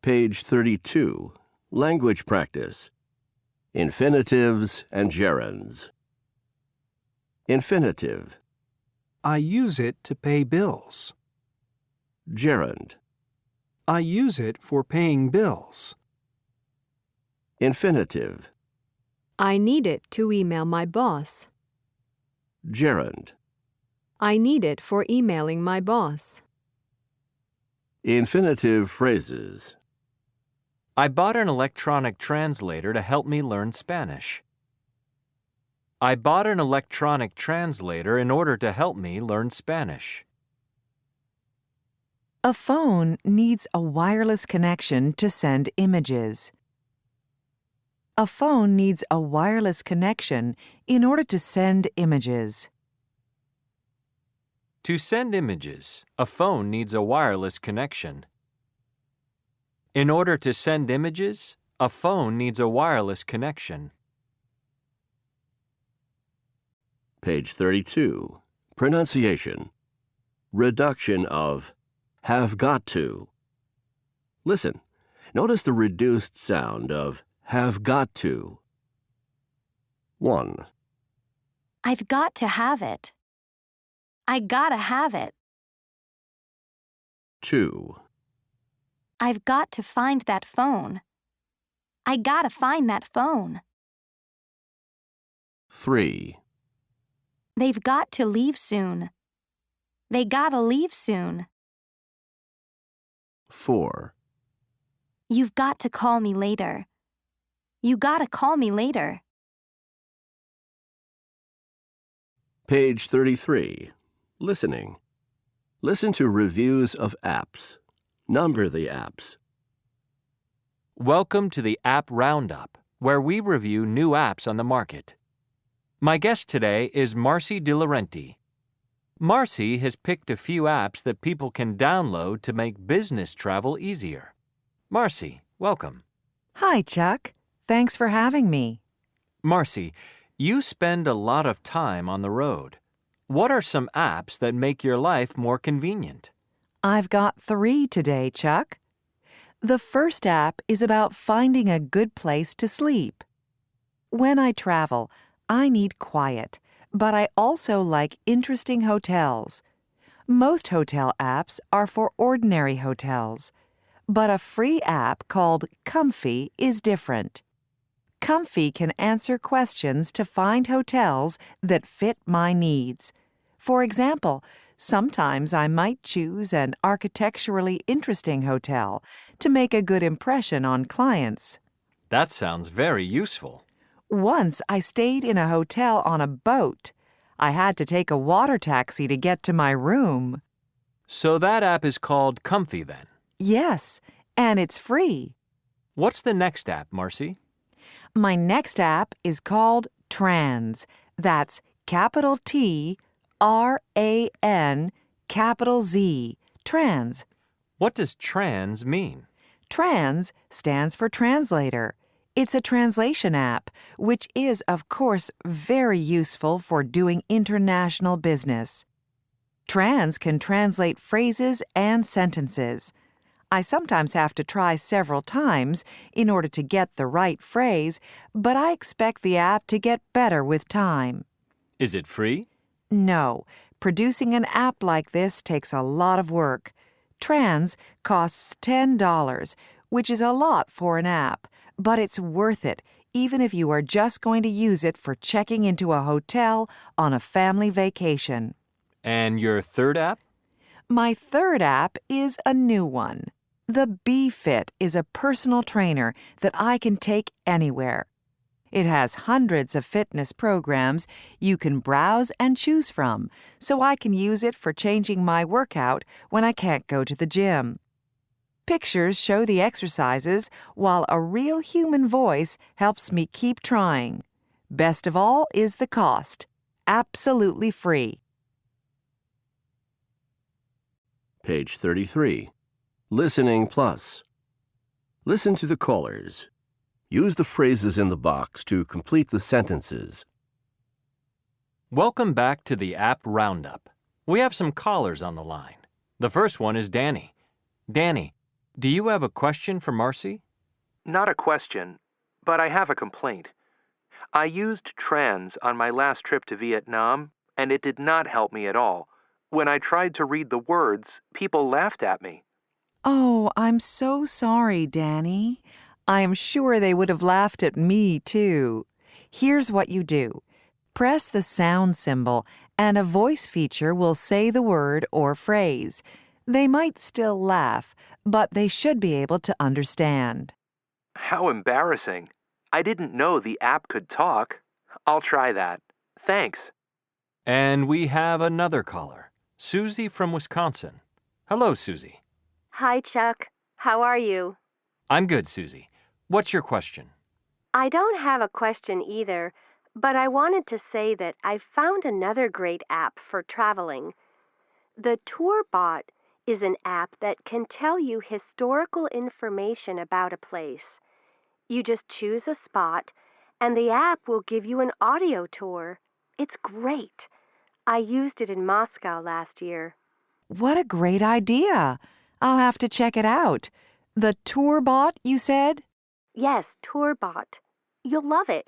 Page 32. Language practice. Infinitives and gerunds. Infinitive. I use it to pay bills. Gerund. I use it for paying bills. Infinitive. I need it to email my boss. Gerund. I need it for emailing my boss. Infinitive phrases. I bought an electronic translator to help me learn Spanish. I bought an electronic translator in order to help me learn Spanish. A phone needs a wireless connection to send images. A phone needs a wireless connection in order to send images. To send images, a phone needs a wireless connection. In order to send images, a phone needs a wireless connection. Page 32. Pronunciation. Reduction of have got to. Listen. Notice the reduced sound of have got to. 1, I've got to have it. I gotta have it. 2, I've got to find that phone. I gotta find that phone. 3, They've got to leave soon. They gotta leave soon. 4, You've got to call me later. You gotta call me later. Page 33. Listening. Listen to reviews of apps. Number the apps. Welcome to the App Roundup, where we review new apps on the market. My guest today is Marcy DeLaurenti. Marcy has picked a few apps that people can download to make business travel easier. Marcy, welcome. Hi, Chuck. Thanks for having me. Marcy, you spend a lot of time on the road. What are some apps that make your life more convenient? I've got 3 today, Chuck. The first app is about finding a good place to sleep. When I travel, I need quiet, but I also like interesting hotels. Most hotel apps are for ordinary hotels, but a free app called Comfy is different. Comfy can answer questions to find hotels that fit my needs. For example, sometimes I might choose an architecturally interesting hotel to make a good impression on clients. That sounds very useful. Once I stayed in a hotel on a boat. I had to take a water taxi to get to my room. So that app is called Comfy then? Yes, and it's free. What's the next app, Marcy? My next app is called Trans. That's capital T, R-A-N, capital Z, Trans. What does trans mean? Trans stands for translator. It's a translation app, which is, of course, very useful for doing international business. Trans can translate phrases and sentences. I sometimes have to try several times in order to get the right phrase, but I expect the app to get better with time. Is it free? No, producing an app like this takes a lot of work. Trans costs $10, which is a lot for an app, but it's worth it, even if you are just going to use it for checking into a hotel on a family vacation. And your third app? My third app is a new one. The BeFit is a personal trainer that I can take anywhere. It has hundreds of fitness programs you can browse and choose from, so I can use it for changing my workout when I can't go to the gym. Pictures show the exercises, while a real human voice helps me keep trying. Best of all is the cost. Absolutely free. Page 33. Listening Plus. Listen to the callers. Use the phrases in the box to complete the sentences. Welcome back to the App Roundup. We have some callers on the line. The first one is Danny. Danny, Do you have a question for Marcy? Not a question, but I have a complaint. I used Trans on my last trip to Vietnam, and it did not help me at all. When I tried to read the words, people laughed at me. Oh, I'm so sorry, Danny. I am sure they would have laughed at me, too. Here's what you do. Press the sound symbol, and a voice feature will say the word or phrase. They might still laugh, but they should be able to understand. How embarrassing. I didn't know the app could talk. I'll try that. Thanks. And we have another caller, Susie from Wisconsin. Hello, Susie. Hi, Chuck. How are you? I'm good, Susie. What's your question? I don't have a question either, but I wanted to say that I found another great app for traveling. The TourBot is an app that can tell you historical information about a place. You just choose a spot, and the app will give you an audio tour. It's great. I used it in Moscow last year. What a great idea! I'll have to check it out. The TourBot, you said? Yes, TourBot. You'll love it.